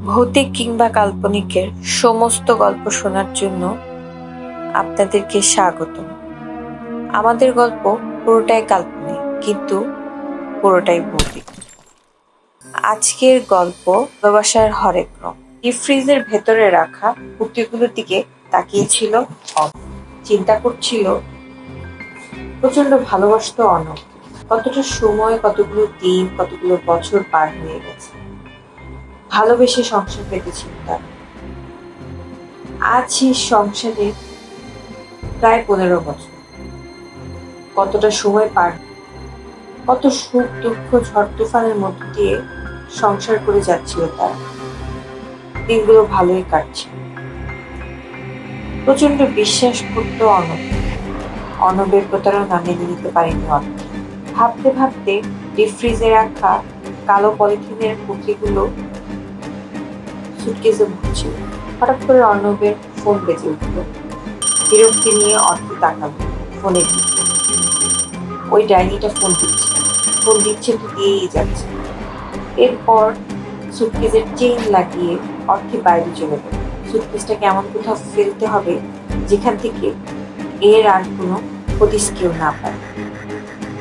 ভৌতিক কিংবা কাল্পনিকের সমস্ত গল্প শোনার জন্য আপনাদেরকে স্বাগতম। আমাদের গল্প পুরোটাই কাল্পনিক, কিন্তু পুরোটাই ভৌতিক। আজকের গল্প ভালোবাসার হরেক রং। ডিপ ফ্রিজের ভেতরে রাখা কুকিগুলোর দিকে তাকিয়েছিল চিন্তা করছিল প্রচন্ড ভালোবাসতো অনব। কতটা সময়, কতগুলো দিন, কতগুলো বছর পার হয়ে গেছে। ভালোবেসে সংসার পেতেছিল তার। আজ সেই সংসারে প্রায় 15 বছর। কতটা সময় পার, কত সুখ দুঃখ ঝড় তুফানের মধ্য দিয়ে সংসার করে যাচ্ছিল তারা। দিনগুলো ভালোই কাটছিল। প্রচন্ড বিশ্বাস করতো অনবের প্রতারণা মেনে নিতে পারেনি অনেক। ভাবতে ভাবতে ডিপ ফ্রিজে রাখা কালো পলিথিনের কুকিগুলো সুটকেসে ভরছিল। হঠাৎ করে অর্ণবের ফোন বেজে উঠল। বিরক্তি নিয়ে অর্থ তাকালো ফোনে। ওই ডাইনিটা ফোন দিচ্ছে তো দিয়েই যাচ্ছে। এরপর সুটকেসের চেইন লাগিয়ে অর্থে বাইরে চলে গেল। সুটকেসটাকে এমন কোথাও ফেলতে হবে যেখান থেকে এর আর কোনো হদিস কেউ না পায়।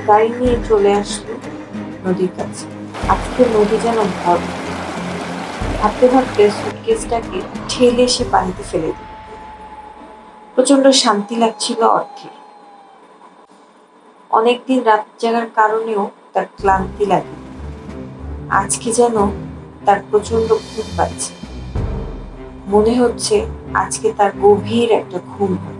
গাড়ি নিয়ে চলে আসলো নদীর কাছে। আজকে নদী যেন ভর। ভাবতে ভাবতে সুটকেসটাকে ঠেলে সে পানিতে ফেলে দিল। প্রচন্ড শান্তি লাগছিল অর্থের। অনেকদিন রাত জাগার কারণেও তার ক্লান্তি লাগে। আজকে যেন তার প্রচন্ড ঘুম পাচ্ছে। মনে হচ্ছে আজকে তার গভীর একটা ঘুম হবে।